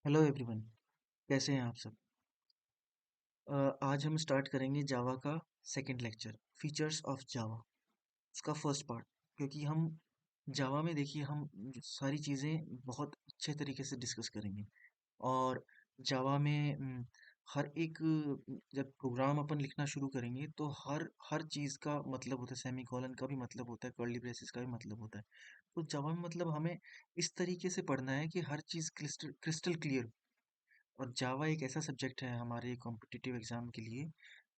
Hello everyone. कैसे हैं आप सब? आज हम स्टार्ट करेंगे जावा का सेकंड लेक्चर, फीचर्स ऑफ जावा, उसका फर्स्ट पार्ट। क्योंकि हम जावा में देखिए हम सारी चीज़ें बहुत अच्छे तरीके से डिस्कस करेंगे। और जावा में हर एक जब प्रोग्राम अपन लिखना शुरू करेंगे तो हर हर चीज़ का मतलब होता है, सेमी कॉलन का भी मतलब होता है, कर्ली ब्रेसेस का भी मतलब होता है। तो जावा में मतलब हमें इस तरीके से पढ़ना है कि हर चीज़ क्रिस्टल क्रिस्टल क्लियर। और जावा एक ऐसा सब्जेक्ट है हमारे कॉम्पिटिटिव एग्जाम के लिए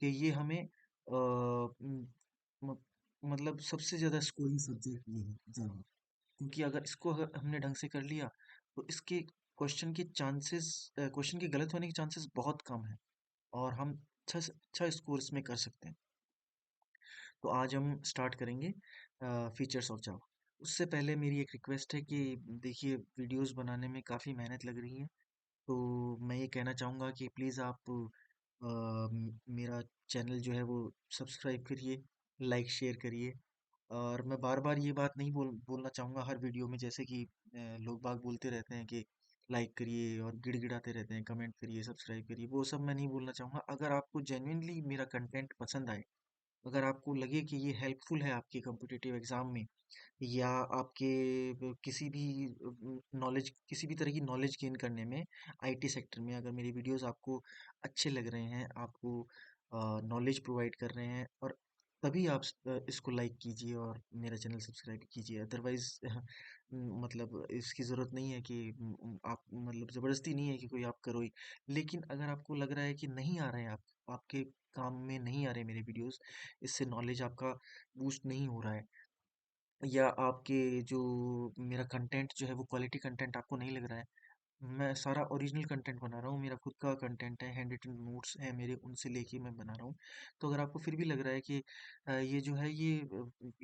कि ये हमें म- मतलब सबसे ज़्यादा स्कोरिंग सब्जेक्ट ये है जावा। क्योंकि अगर हमने ढंग से कर लिया तो इसके क्वेश्चन के गलत होने के चांसेस बहुत कम है। और हम अच्छा से अच्छा स्कोर इसमें कर सकते हैं। तो आज हम स्टार्ट करेंगे फीचर्स ऑफ जावा। उससे पहले मेरी एक रिक्वेस्ट है कि देखिए वीडियोस बनाने में काफ़ी मेहनत लग रही है। तो मैं ये कहना चाहूँगा कि प्लीज़ आप मेरा चैनल जो है वो सब्सक्राइब करिए, लाइक शेयर करिए। और मैं बार बार ये बात नहीं बोलना चाहूँगा हर वीडियो में, जैसे कि लोग बाग बोलते रहते हैं कि लाइक करिए और गिड़गिड़ाते रहते हैं, कमेंट करिए, सब्सक्राइब करिए। वो सब मैं नहीं बोलना चाहूँगा। अगर आपको जेन्युइनली मेरा कंटेंट पसंद आए, अगर आपको लगे कि ये हेल्पफुल है आपके कॉम्पिटिटिव एग्जाम में, या आपके किसी भी नॉलेज, किसी भी तरह की नॉलेज गेन करने में, आईटी सेक्टर में अगर मेरे वीडियोस आपको अच्छे लग रहे हैं, आपको नॉलेज प्रोवाइड कर रहे हैं, और तभी आप इसको लाइक कीजिए और मेरा चैनल सब्सक्राइब कीजिए। अदरवाइज मतलब इसकी ज़रूरत नहीं है कि आप मतलब ज़बरदस्ती नहीं है कि कोई आप करो ही। लेकिन अगर आपको लग रहा है कि नहीं आ रहे हैं आपके काम में नहीं आ रहे मेरे वीडियोस, इससे नॉलेज आपका बूस्ट नहीं हो रहा है, या आपके जो मेरा कंटेंट जो है वो क्वालिटी कंटेंट आपको नहीं लग रहा है, मैं सारा ओरिजिनल कंटेंट बना रहा हूँ, मेरा खुद का कंटेंट है, हैंड रिटन नोट्स हैं मेरे, उनसे लेके मैं बना रहा हूँ। तो अगर आपको फिर भी लग रहा है कि ये जो है ये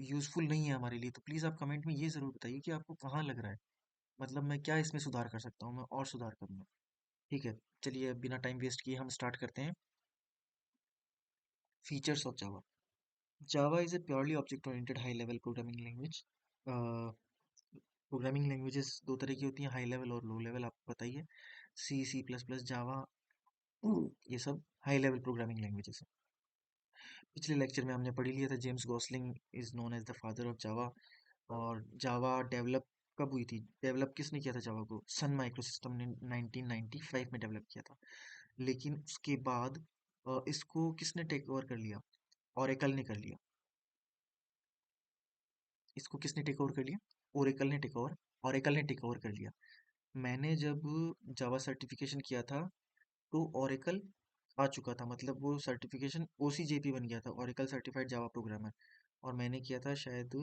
यूज़फुल नहीं है हमारे लिए, तो प्लीज़ आप कमेंट में ये ज़रूर बताइए कि आपको कहाँ लग रहा है, मतलब मैं क्या इसमें सुधार कर सकता हूँ, मैं और सुधार करूँगा। ठीक है, चलिए अब बिना टाइम वेस्ट किए हम स्टार्ट करते हैं। Features of Java. Java is a purely object oriented high level programming language. Programming languages दो तरह की होती हैं, हाई लेवल और लो लेवल, आपको बताइए। सी, सी प्लस प्लस, जावा, ये सब हाई लेवल प्रोग्रामिंग लैंग्वेजेस हैं। पिछले लेक्चर में हमने पढ़ ही लिया था, James Gosling is known as the father of Java. और जावा डेवलप कब हुई थी, डेवलप किसने किया था जावा को? सन माइक्रोसिस्टम ने 1995 में डेवलप किया था। लेकिन उसके बाद इसको किसने टेक ओवर कर लिया? ओरेकल ने कर लिया। इसको किसने टेक ओवर कर लिया? ओरेकल ने टेक ओवर ओरेकल ने टेक ओवर कर लिया। मैंने जब जावा सर्टिफिकेशन किया था तो ओरेकल आ चुका था, मतलब वो सर्टिफिकेशन ओसीजेपी बन गया था, ओरेकल सर्टिफाइड जावा प्रोग्रामर। और मैंने किया था शायद,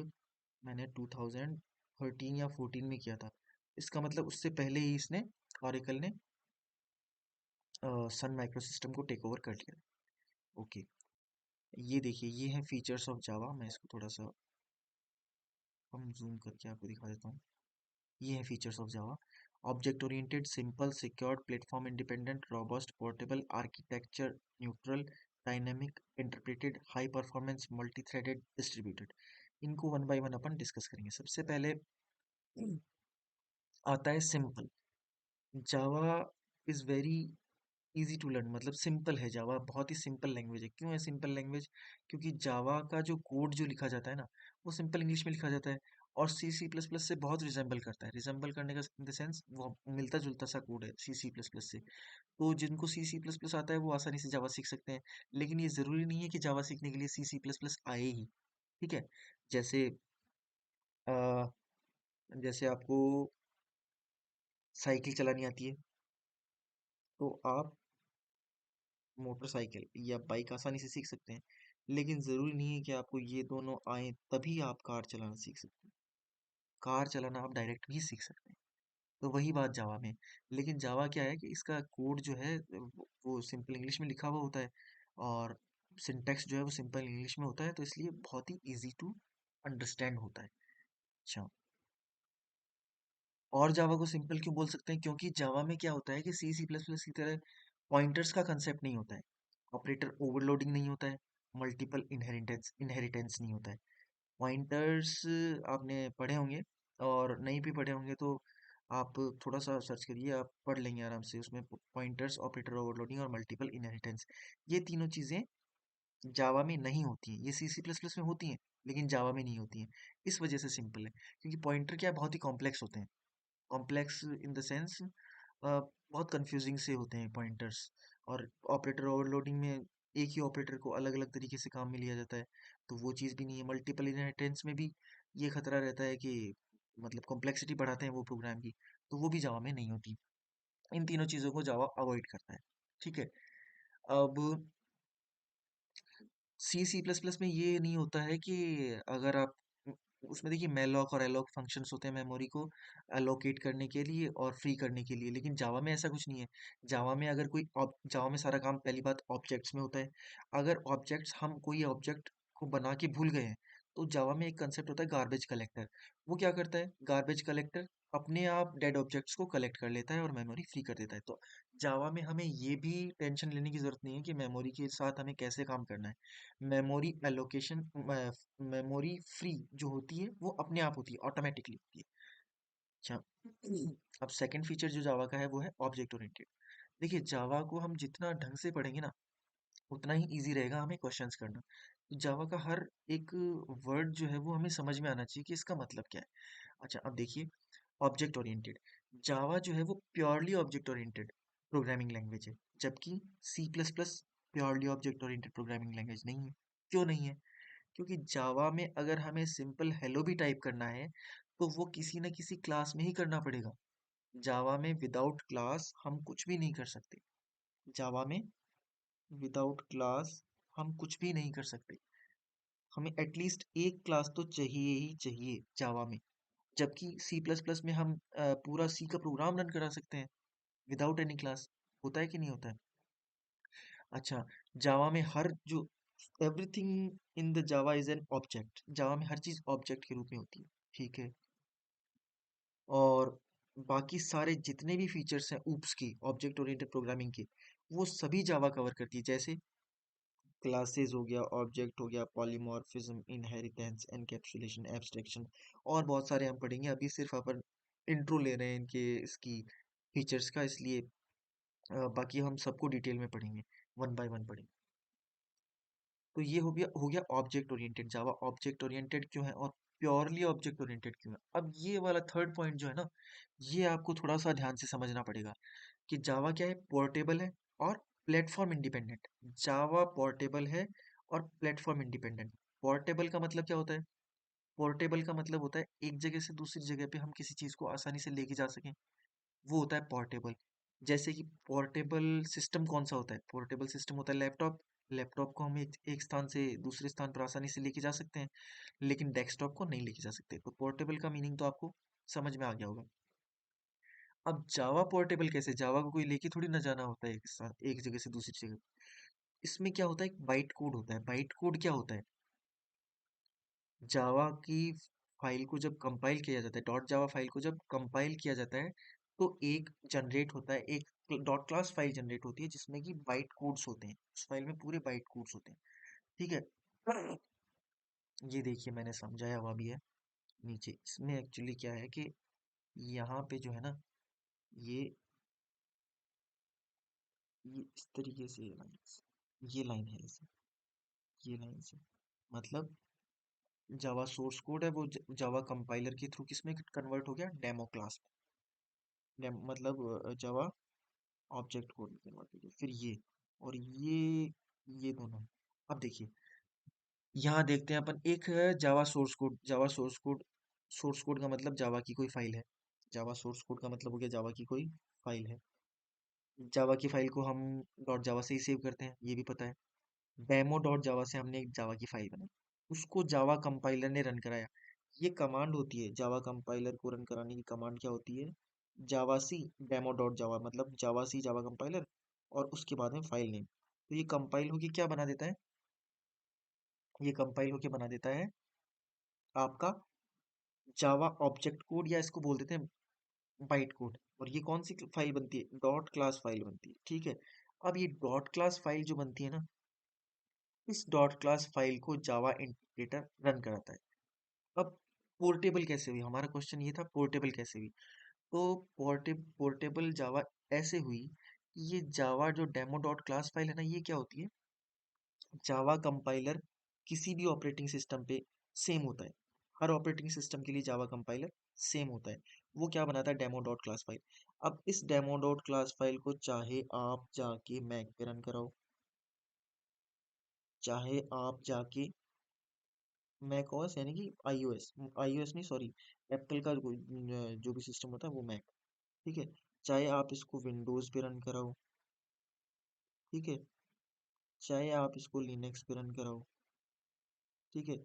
मैंने 2013 या 14 में किया था। इसका मतलब उससे पहले ही इसने, ओरेकल ने सन माइक्रोसिस्टम को टेक ओवर कर लिया। ओके, ये देखिए ये है फीचर्स ऑफ जावा। मैं इसको थोड़ा सा हम जूम करके आपको दिखा देता हूँ। ये है features of Java. Object oriented, simple, secured, platform independent, robust, portable, architecture neutral, dynamic, interpreted, high performance, multi threaded, distributed. इनको वन बाय वन अपन डिस्कस करेंगे। सबसे पहले आता है simple. Java is very easy to learn, मतलब simple है Java, बहुत ही सिंपल लैंग्वेज है। क्यों है सिंपल लैंग्वेज? क्योंकि जावा का जो कोड जो लिखा जाता है ना, वो सिंपल इंग्लिश में लिखा जाता है। और सी सी प्लस प्लस से बहुत रिजेंबल करता है, रिजेंबल करने का इन द सेंस वो मिलता जुलता सा कोड है सी सी प्लस प्लस से। तो जिनको सी सी प्लस प्लस आता है वो आसानी से जावा सीख सकते हैं। लेकिन ये ज़रूरी नहीं है कि जावा सीखने के लिए सी सी प्लस प्लस आए ही। ठीक है, जैसे अ, जैसे आपको साइकिल चलानी आती है, तो आप मोटरसाइकिल या बाइक आसानी से सीख सकते हैं। लेकिन ज़रूरी नहीं है कि आपको ये दोनों आए तभी आप कार चलाना सीख सकते हैं। कार चलाना आप डायरेक्ट भी सीख सकते हैं। तो वही बात जावा में। लेकिन जावा क्या है कि इसका कोड जो है वो सिंपल इंग्लिश में लिखा हुआ होता है, और सिंटैक्स जो है वो सिंपल इंग्लिश में होता है, तो इसलिए बहुत ही इजी टू अंडरस्टैंड होता है। अच्छा, और जावा को सिंपल क्यों बोल सकते हैं? क्योंकि जावा में क्या होता है कि सी सी प्लस प्लस की तरह पॉइंटर्स का कंसेप्ट नहीं होता है, ऑपरेटर ओवरलोडिंग नहीं होता है, मल्टीपल इनहेरिटेंस इनहेरिटेंस नहीं होता है। पॉइंटर्स आपने पढ़े होंगे, और नहीं भी पढ़े होंगे तो आप थोड़ा सा सर्च करिए, आप पढ़ लेंगे आराम से। उसमें पॉइंटर्स, ऑपरेटर ओवरलोडिंग और मल्टीपल इनहेरिटेंस, ये तीनों चीज़ें जावा में नहीं होती हैं। ये सी सी प्लस प्लस में होती हैं, लेकिन जावा में नहीं होती हैं। इस वजह से सिंपल है, क्योंकि पॉइंटर क्या है, बहुत ही कॉम्प्लेक्स होते हैं। कॉम्प्लेक्स इन द सेंस बहुत कंफ्यूजिंग से होते हैं पॉइंटर्स। और ऑपरेटर ओवरलोडिंग में एक ही ऑपरेटर को अलग अलग तरीके से काम में लिया जाता है, तो वो चीज़ भी नहीं है। मल्टीपल इनहेरिटेंस में भी ये खतरा रहता है कि मतलब कॉम्प्लेक्सिटी बढ़ाते हैं वो प्रोग्राम की, तो वो भी जावा में नहीं होती। इन तीनों चीज़ों को जावा अवॉइड करता है। ठीक है। अब सी सी प्लस प्लस में ये नहीं होता है कि अगर आप उसमें देखिए मेलॉक और एलॉक फंक्शंस होते हैं मेमोरी को अलोकेट करने के लिए और फ्री करने के लिए, लेकिन जावा में ऐसा कुछ नहीं है। जावा में अगर कोई जावा में सारा काम पहली बात ऑब्जेक्ट्स में होता है। अगर ऑब्जेक्ट्स, हम कोई ऑब्जेक्ट को बना के भूल गए हैं, तो जावा में एक कंसेप्ट होता है गार्बेज कलेक्टर। वो क्या करता है, गार्बेज कलेक्टर अपने आप डेड ऑब्जेक्ट्स को कलेक्ट कर लेता है और मेमोरी फ्री कर देता है। तो जावा में हमें ये भी टेंशन लेने की जरूरत नहीं है कि मेमोरी के साथ हमें कैसे काम करना है। मेमोरी एलोकेशन, मेमोरी फ्री जो होती है वो अपने आप होती है, ऑटोमेटिकली होती है। अच्छा, अब सेकंड फीचर जो जावा का है वो है ऑब्जेक्ट ओरिएंटेड। देखिए, जावा को हम जितना ढंग से पढ़ेंगे ना, उतना ही इजी रहेगा हमें क्वेश्चंस करना। तो जावा का हर एक वर्ड जो है वो हमें समझ में आना चाहिए कि इसका मतलब क्या है। अच्छा, अब देखिए, ऑब्जेक्ट ओरिएंटेड, जावा जो है वो purely object oriented programming language है, जबकि C plus plus purely object oriented programming language नहीं है। क्यों नहीं है? क्योंकि जावा में अगर हमें सिंपल हेलो भी टाइप करना है, तो वो किसी न किसी क्लास में ही करना पड़ेगा। जावा में विदाउट क्लास हम कुछ भी नहीं कर सकते। जावा में विदाउट क्लास हम कुछ भी नहीं कर सकते। हमें एटलीस्ट एक क्लास तो चाहिए ही चाहिए जावा में। जबकि सी प्लस प्लस में हम पूरा सी का प्रोग्राम रन करा सकते हैं विदाउट एनी क्लास। होता है कि नहीं होता है? अच्छा, जावा में हर जो everything in the Java is an object. Java में हर चीज ऑब्जेक्ट के रूप में होती है। ठीक है। और बाकी सारे जितने भी फीचर्स हैं ऊप्स की, ऑब्जेक्ट ओरिएंटेड प्रोग्रामिंग के, वो सभी जावा कवर करती है। जैसे क्लासेस हो गया, ऑब्जेक्ट हो गया, पॉलीमॉर्फिज्म, इनहेरिटेंस, एनकैप्सुलेशन, एब्स्ट्रैक्शन, और बहुत सारे हम पढ़ेंगे। अभी सिर्फ अपन इंट्रो ले रहे हैं इनके, इसकी फीचर्स का, इसलिए बाकी हम सबको डिटेल में पढ़ेंगे, वन बाय वन पढ़ेंगे। तो ये हो गया ऑब्जेक्ट ओरिएंटेड। जावा ऑब्जेक्ट ओरिएंटेड क्यों है और प्योरली ऑब्जेक्ट ओरिएंटेड क्यों है। अब ये वाला थर्ड पॉइंट जो है ना, ये आपको थोड़ा सा ध्यान से समझना पड़ेगा कि जावा क्या है, पोर्टेबल है और प्लेटफॉर्म इंडिपेंडेंट। जावा पोर्टेबल है और प्लेटफॉर्म इंडिपेंडेंट। पोर्टेबल का मतलब क्या होता है? पोर्टेबल का मतलब होता है एक जगह से दूसरी जगह पे हम किसी चीज को आसानी से लेके जा सकें, वो होता है पोर्टेबल। जैसे कि पोर्टेबल सिस्टम कौन सा होता है? पोर्टेबल सिस्टम होता है लैपटॉप। लैपटॉप को हम एक स्थान से दूसरे स्थान पर आसानी से लेके जा सकते हैं, लेकिन डेस्कटॉप को नहीं लेके जा सकते। तो पोर्टेबल का मीनिंग तो आपको समझ में आ गया होगा। अब जावा पोर्टेबल कैसे? जावा को कोई लेके थोड़ी ना जाना होता है एक साथ, एक जगह से दूसरी जगह। इसमें क्या होता है, एक बाइट कोड होता है। बाइट कोड क्या होता है? जावा की फाइल को जब कंपाइल किया जाता है, डॉट जावा फाइल को जब कंपाइल किया जाता है, तो एक जनरेट होता है, एक डॉट क्लास फाइल जनरेट होती है जिसमें कि बाइट कोड्स होते हैं। उस फाइल में पूरे बाइट कोड्स होते हैं। ठीक है। ये देखिए, मैंने समझाया हुआ भी है नीचे। इसमें एक्चुअली क्या है कि यहाँ पे जो है ना, ये ये इस तरीके से ये लाइन है ऐसे, ये लाइन से मतलब जावा सोर्स कोड है, वो जावा कंपाइलर के थ्रू किसमें कन्वर्ट हो गया, डेमो क्लास में। मतलब जावा ऑब्जेक्ट कोड में कन्वर्ट हो गया। फिर ये और ये दोनों। अब देखिए, यहाँ देखते हैं अपन, एक है Java source code. Java source code, source code का मतलब जावा की कोई फाइल है। जावा सोर्स कोड का मतलब हो गया जावा की कोई फाइल है। जावा की फाइल को हम डॉट जावा से ही सेव करते हैं, ये भी पता है। डेमो डॉट जावा से हमने एक जावा की फाइल बनाई, उसको जावा कंपाइलर ने रन कराया। ये कमांड होती है, जावा कंपाइलर को रन कराने की कमांड क्या होती है, जावा सी डेमो डॉट जावा, मतलब जावा सी जावा कंपाइलर और उसके बाद में फाइल नेम। तो ये कंपाइल होके क्या बना देता है, ये कंपाइल होके बना देता है आपका जावा ऑब्जेक्ट कोड, या इसको बोल देते हैं बाइट कोड। और ये कौन सी फाइल बनती है, डॉट क्लास फाइल बनती है। ठीक है। अब ये डॉट क्लास फाइल जो बनती है ना, इस डॉट क्लास फाइल को जावा इंटरप्रेटर रन कराता है। अब पोर्टेबल कैसे हुई, हमारा क्वेश्चन ये था, पोर्टेबल कैसे हुई। तो पोर्टेबल जावा ऐसे हुई कि ये जावा जो डेमो डॉट क्लास फाइल है ना, ये क्या होती है, जावा कंपाइलर किसी भी ऑपरेटिंग सिस्टम पे सेम होता है। हर ऑपरेटिंग सिस्टम के लिए जावा कंपाइलर सेम होता है। वो क्या बनाता है, डेमो डॉट क्लास फाइल। अब इस डेमो डॉट क्लास फाइल को चाहे आप जाके मैक पे रन कराओ, चाहे आप जाके मैक ओएस यानी कि आईओएस, आईओएस नहीं सॉरी, एप्पल का जो भी सिस्टम होता है वो मैक, ठीक है। चाहे आप इसको विंडोज पे रन कराओ, ठीक है, चाहे आप इसको लिनक्स पे रन कराओ, ठीक है,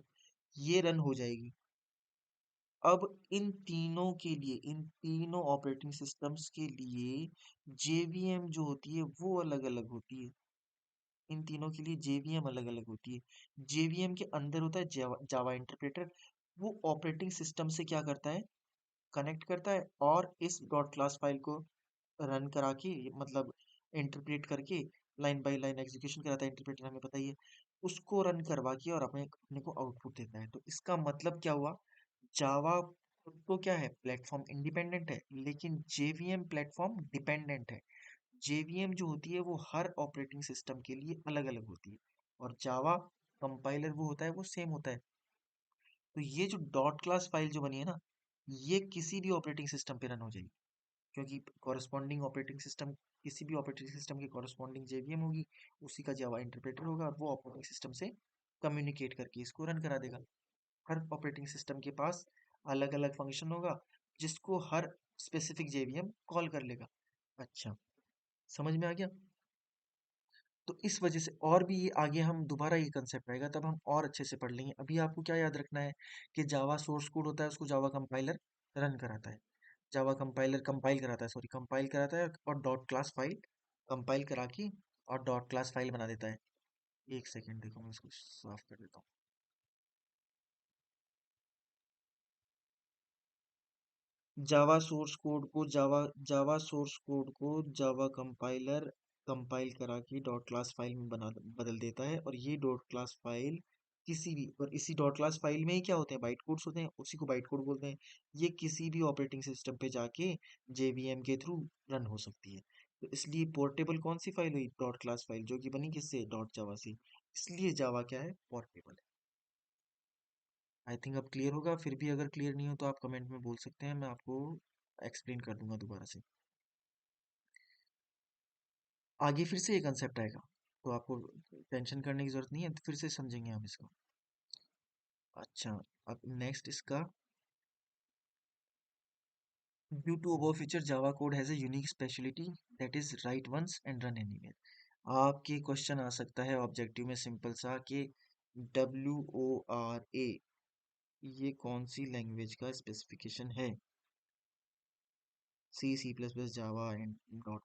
ये रन हो जाएगी। अब इन तीनों ऑपरेटिंग सिस्टम्स के लिए जेवीएम जो होती है वो अलग अलग होती है। इन तीनों के लिए जेवीएम अलग अलग होती है। जेवीएम के अंदर होता है जावा जावा इंटरप्रेटर। वो ऑपरेटिंग सिस्टम से क्या करता है, कनेक्ट करता है और इस डॉट क्लास फाइल को रन करा के, मतलब इंटरप्रेट करके लाइन बाय लाइन एग्जीक्यूशन कराता है। इंटरप्रेटर हमें पता ही है, उसको रन करवा के और अपने अपने को आउटपुट देता है। तो इसका मतलब क्या हुआ, जावा तो क्या है, प्लेटफॉर्म इंडिपेंडेंट है, लेकिन जेवीएम प्लेटफॉर्म डिपेंडेंट है। जेवीएम जो होती है वो हर ऑपरेटिंग सिस्टम के लिए अलग अलग होती है, और जावा कंपाइलर वो होता है वो सेम होता है। तो ये जो डॉट क्लास फाइल जो बनी है ना, ये किसी भी ऑपरेटिंग सिस्टम पे रन हो जाएगी, क्योंकि कॉरस्पॉन्डिंग ऑपरेटिंग सिस्टम, किसी भी ऑपरेटिंग सिस्टम की कॉरस्पॉन्डिंग जेवीएम होगी, उसी का जावा इंटरप्रेटर होगा, और वो ऑपरेटिंग सिस्टम से कम्युनिकेट करके इसको रन करा देगा। हर ऑपरेटिंग सिस्टम के पास अलग अलग फंक्शन होगा, जिसको हर स्पेसिफिक जेवीएम कॉल कर लेगा। अच्छा, समझ में आ गया। तो इस वजह से और भी ये आगे हम दोबारा ये कंसेप्ट आएगा तब हम और अच्छे से पढ़ लेंगे। अभी आपको क्या याद रखना है कि जावा सोर्स कोड होता है, उसको जावा कंपाइलर रन कराता है, जावा कंपाइलर कंपाइल कराता है, सॉरी कंपाइल कराता है, और डॉट क्लास फाइल कंपाइल करा के और डॉट क्लास फाइल बना देता है। एक सेकेंड देखो, मैं इसको साफ कर देता हूँ। जावा सोर्स कोड को जावा कंपाइलर कंपाइल करा के डॉट क्लास फाइल में बना बदल देता है, और ये डॉट क्लास फाइल किसी भी, और इसी डॉट क्लास फाइल में ही क्या होते हैं, बाइट कोड्स होते हैं, उसी को बाइट कोड बोलते हैं। ये किसी भी ऑपरेटिंग सिस्टम पे जाके जेवीएम के थ्रू रन हो सकती है। तो इसलिए पोर्टेबल कौन सी फाइल हुई, डॉट क्लास फाइल, जो कि बनी किससे, डॉट जावा से। इसलिए जावा क्या है, पोर्टेबल है। आई थिंक अब क्लियर होगा। फिर भी अगर क्लियर नहीं हो तो आप कमेंट में बोल सकते हैं, मैं आपको एक्सप्लेन कर दूंगा दोबारा से। आगे फिर से ये कंसेप्ट आएगा, तो आपको टेंशन करने की जरूरत नहीं है, फिर से समझेंगे हम इसको। अच्छा, अब नेक्स्ट इसका, due to above feature Java code has a unique speciality that is write once and run anywhere. आपके क्वेश्चन आ सकता है ऑब्जेक्टिव में सिंपल सा कि WORA ये कौन सी लैंग्वेज का स्पेसिफिकेशन है, C++, Java and dot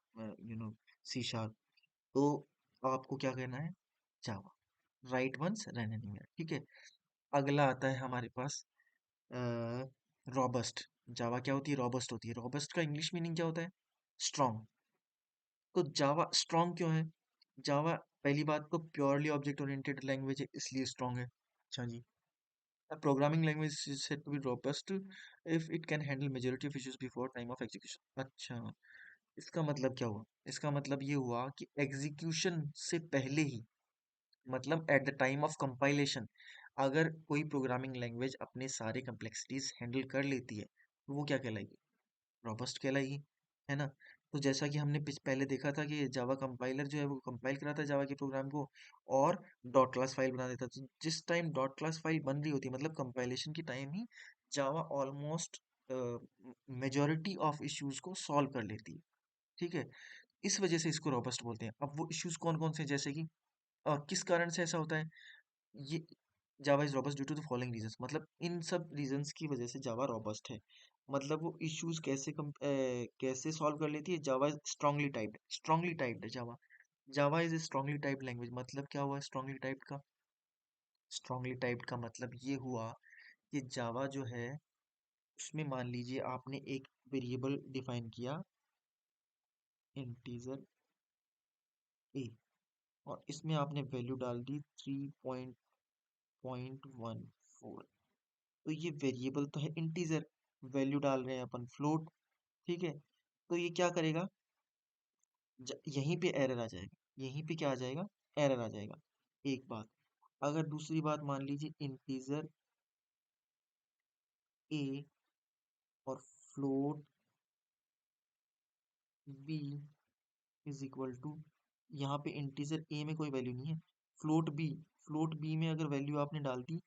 C sharp. तो आपको क्या कहना है, Java, write once run anywhere, ठीक है। अगला आता है हमारे पास रॉबस्ट। जावा क्या होती है, रॉबस्ट होती है। रॉबस्ट का इंग्लिश मीनिंग क्या होता है, स्ट्रॉन्ग। तो जावा स्ट्रॉन्ग क्यों है, जावा पहली बात तो प्योरली ऑब्जेक्ट ओरिएंटेड लैंग्वेज है, इसलिए स्ट्रॉन्ग है। अच्छा जी, a programming language is said to be robust if it can handle majority of issues before time of execution। अच्छा, इसका मतलब क्या हुआ, इसका मतलब ये हुआ कि एग्जीक्यूशन से पहले ही, मतलब at the time of compilation, अगर कोई प्रोग्रामिंग लैंग्वेज अपने सारे कम्प्लेक्सिटीज हैंडल कर लेती है तो वो क्या कहलाएगी, रॉबस्ट कहलाएगी, है ना। तो जैसा कि हमने पहले देखा था कि जावा कंपाइलर जो है वो कंपाइल कराता है जावा के प्रोग्राम को, और डॉट क्लास फाइल बना देता है। तो जिस टाइम डॉट क्लास फाइल बन रही होती है, मतलब कंपाइलेशन की time he, Java almost majority of issues को सॉल्व कर लेती है, ठीक है। इस वजह से इसको रॉबस्ट बोलते हैं। अब वो इश्यूज कौन कौन से हैं, जैसे कि किस कारण से ऐसा होता है, ये Java is robust due to the following reasons, मतलब इन सब रीजंस की वजह से जावा रॉबस्ट है। मतलब वो इश्यूज कैसे सॉल्व कर लेती है, जावा स्ट्रांगली टाइप्ड है Java. Java is a strongly typed language. मतलब क्या हुआ स्ट्रांगली टाइप्ड का, स्ट्रांगली टाइप्ड का मतलब ये हुआ कि जावा जो है, उसमें मान लीजिए आपने एक वेरिएबल डिफाइन किया, इंटीजर ए, और इसमें आपने वैल्यू डाल दी 3.14। तो ये वेरिएबल तो है इंटीजर, वैल्यू डाल रहे हैं अपन फ्लोट, ठीक है, तो ये क्या करेगा, यहीं पे एरर आ जाएगा, यहीं पे क्या आ जाएगा, एरर आ जाएगा। एक बात, अगर दूसरी बात मान लीजिए इंटीजर ए और float B is equal to, यहाँ पे इंटीजर ए में कोई वैल्यू नहीं है, फ्लोट बी, फ्लोट बी में अगर वैल्यू आपने डाल दी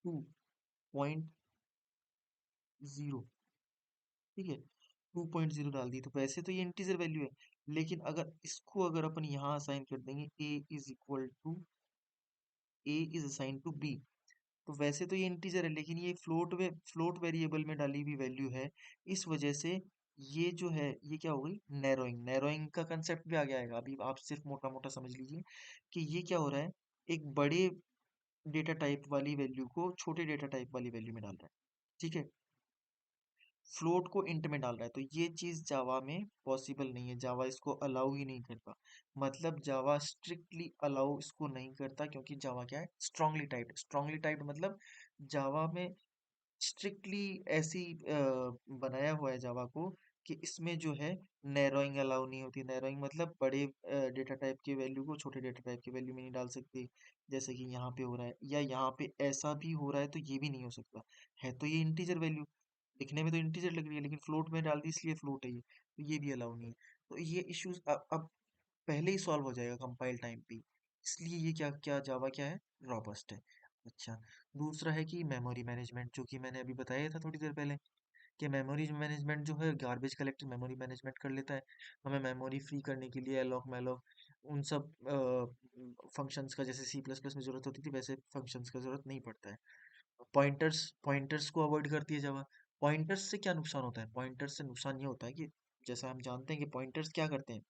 2.0, ठीक है, 2.0 डाल दी, तो वैसे तो ये इंटीजर वैल्यू है, लेकिन अगर इसको अगर अपन यहाँ असाइन कर देंगे ए इज असाइन टू बी, तो वैसे तो ये इंटीजर है, लेकिन ये फ्लोट वेरिएबल में डाली हुई वैल्यू है, इस वजह से ये जो है ये क्या हो गई, नैरोइंग, नैरोइंग का कंसेप्ट भी आ गया है। अभी आप सिर्फ मोटा मोटा समझ लीजिए कि ये क्या हो रहा है, एक बड़े डेटा टाइप वाली वैल्यू को छोटे डेटा टाइप वाली वैल्यू में डाल रहा है, ठीक है, फ्लोट को इंट में डाल रहा है, तो ये चीज जावा में पॉसिबल नहीं है, जावा इसको अलाउ ही नहीं करता, मतलब जावा स्ट्रिक्टली अलाउ इसको नहीं करता, क्योंकि जावा क्या है, स्ट्रांगली टाइप्ड मतलब जावा में स्ट्रिक्टली ऐसी बनाया हुआ है जावा को कि इसमें जो है नैरोइंग अलाउ नहीं होती, नैरोइंग मतलब बड़े डेटा टाइप की वैल्यू को छोटे डेटा टाइप की वैल्यू में नहीं डाल सकते, जैसे कि यहाँ पे हो रहा है, या यहाँ पे ऐसा भी हो रहा है, तो ये भी नहीं हो सकता, है तो ये इंटीजर वैल्यू, दिखने में तो इंटीजर लग रही है, लेकिन फ्लोट में डाल दी इसलिए फ्लोट है ये, तो ये भी अलाउ नहीं है, तो ये इश्यूज अब पहले ही सॉल्व हो जाएगा कंपाइल टाइम पे, इसलिए ये क्या क्या जावा क्या है, रॉबस्ट है। अच्छा, दूसरा है कि मेमोरी मैनेजमेंट, जो कि मैंने अभी बताया था थोड़ी देर पहले, कि मेमोरी मैनेजमेंट जो है गार्बेज कलेक्टिंग मेमोरी मैनेजमेंट कर लेता है, हमें मेमोरी फ्री करने के लिए एलॉक मैलॉक उन सब फंक्शंस का जैसे सी प्लस प्लस में जरूरत होती थी, वैसे फंक्शंस का जरूरत नहीं पड़ता है। पॉइंटर्स, पॉइंटर्स को अवॉइड करती है जावा। पॉइंटर्स से क्या नुकसान होता है, पॉइंटर्स से नुकसान ये होता है कि जैसा हम जानते हैं कि पॉइंटर्स क्या करते हैं,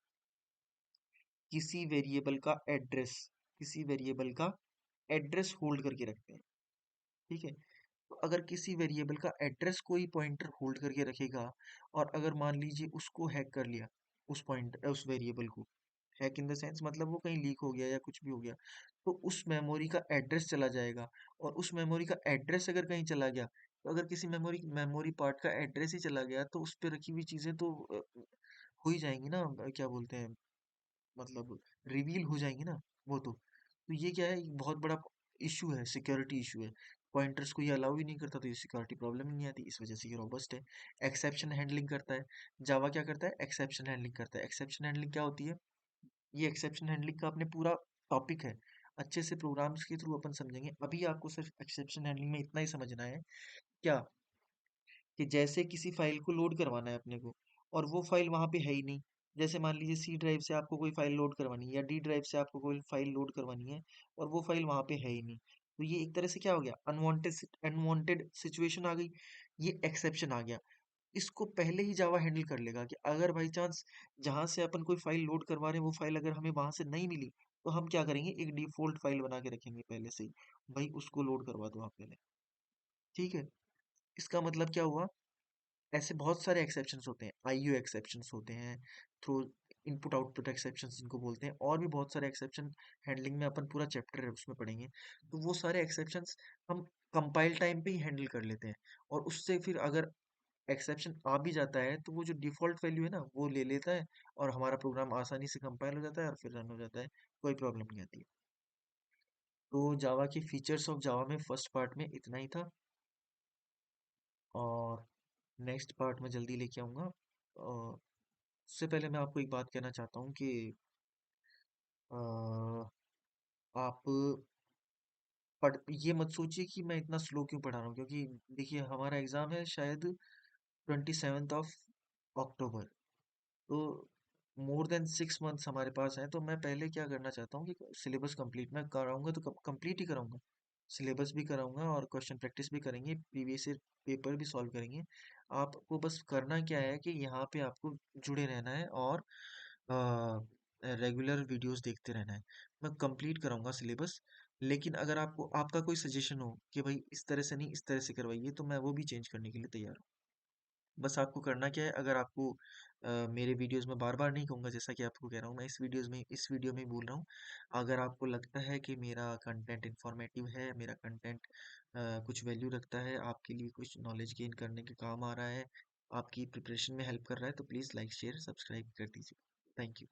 किसी वेरिएबल का एड्रेस, किसी वेरिएबल का एड्रेस होल्ड करके रखते हैं, ठीक है, तो अगर किसी वेरिएबल का एड्रेस कोई पॉइंटर होल्ड करके रखेगा, और अगर मान लीजिए उसको हैक कर लिया, उस वेरिएबल को, हैक इन द सेंस मतलब वो कहीं लीक हो गया या कुछ भी हो गया, तो उस मेमोरी का एड्रेस चला जाएगा, और उस मेमोरी का एड्रेस अगर कहीं चला गया, तो अगर किसी मेमोरी मेमोरी पार्ट का एड्रेस ही चला गया, तो उस पे रखी हुई चीजें तो हो ही जाएंगी ना, क्या बोलते हैं, मतलब रिवील हो जाएंगी ना वो, तो ये क्या है, एक बहुत बड़ा इशू है, सिक्योरिटी इशू है, पॉइंटर्स को ये अलाउ ही नहीं करता, तो ये सिक्योरिटी प्रॉब्लम ही नहीं आती, इस वजह से ये रोबस्ट है। एक्सेप्शन हैंडलिंग करता है, जावा क्या करता है, एक्सेप्शन हैंडलिंग करता है। एक्सेप्शन हैंडलिंग क्या होती है, ये एक्सेप्शन हैंडलिंग का अपने पूरा टॉपिक है, अच्छे से प्रोग्राम्स के थ्रू अपन समझेंगे, अभी आपको सिर्फ एक्सेप्शन हैंडलिंग में इतना ही समझना है, क्या, कि जैसे किसी फाइल को लोड करवाना है अपने को, और वो फाइल वहां पे है ही नहीं, जैसे मान लीजिए सी ड्राइव से आपको कोई फाइल लोड करवानी है, या डी ड्राइव से आपको कोई फाइल लोड करवानी है, और वो फाइल वहां पे है ही नहीं, तो ये एक तरह से क्या हो गया, अनवांटेड सिचुएशन आ गई, ये एक्सेप्शन आ गया, इसको पहले ही जावा हैंडल कर लेगा, कि अगर बाई चांस जहां से अपन कोई फाइल लोड करवा रहे हैं वो फाइल अगर हमें वहां से नहीं मिली, तो हम क्या करेंगे, एक डिफॉल्ट फाइल बना के रखेंगे पहले से ही, भाई उसको लोड करवा दो आप पहले, ठीक है, इसका मतलब क्या हुआ, ऐसे बहुत सारे एक्सेप्शंस होते हैं, आईयू एक्सेप्शंस होते हैं, थ्रू इनपुट आउटपुट एक्सेप्शंस जिनको बोलते हैं, और भी बहुत सारे एक्सेप्शन हैंडलिंग में अपन पूरा चैप्टर है उसमें पढ़ेंगे, तो वो सारे एक्सेप्शंस हम कंपाइल टाइम पे ही हैंडल कर लेते हैं, और उससे फिर अगर एक्सेप्शन आ भी जाता है, तो वो जो डिफॉल्ट वैल्यू है ना वो ले लेता है, और हमारा प्रोग्राम आसानी से कंपाइल हो जाता है और फिर रन हो जाता है, कोई प्रॉब्लम नहीं आती है। तो जावा के फीचर्स ऑफ जावा में फर्स्ट पार्ट में इतना ही था, और नेक्स्ट पार्ट में जल्दी लेके आऊँगा। उससे पहले मैं आपको एक बात कहना चाहता हूँ कि अ, आप ये मत सोचिए कि मैं इतना स्लो क्यों पढ़ा रहा हूँ, क्योंकि देखिए हमारा एग्ज़ाम है शायद 27 ऑफ अक्टूबर, तो मोर देन 6 मंथ्स हमारे पास हैं, तो मैं पहले क्या करना चाहता हूँ कि सिलेबस कंप्लीट मैं कराऊंगा, तो कंप्लीट ही कराऊंगा, सिलेबस भी कराऊंगा और क्वेश्चन प्रैक्टिस भी करेंगे, प्रीवियस ईयर पेपर भी सॉल्व करेंगे। आपको बस करना क्या है कि यहाँ पे आपको जुड़े रहना है, और रेगुलर वीडियोस देखते रहना है, मैं कंप्लीट कराऊंगा सिलेबस, लेकिन अगर आपको आपका कोई सजेशन हो कि भाई इस तरह से नहीं इस तरह से करवाइए, तो मैं वो भी चेंज करने के लिए तैयार हूँ। बस आपको करना क्या है, अगर आपको मेरे वीडियोस में बार बार नहीं कहूँगा, जैसा कि आपको कह रहा हूँ मैं इस वीडियो में ही बोल रहा हूँ, अगर आपको लगता है कि मेरा कंटेंट इंफॉर्मेटिव है, मेरा कंटेंट कुछ वैल्यू रखता है, आपके लिए कुछ नॉलेज गेन करने के काम आ रहा है, आपकी प्रिपरेशन में हेल्प कर रहा है तो प्लीज़ लाइक शेयर सब्सक्राइब कर दीजिए। Thank you.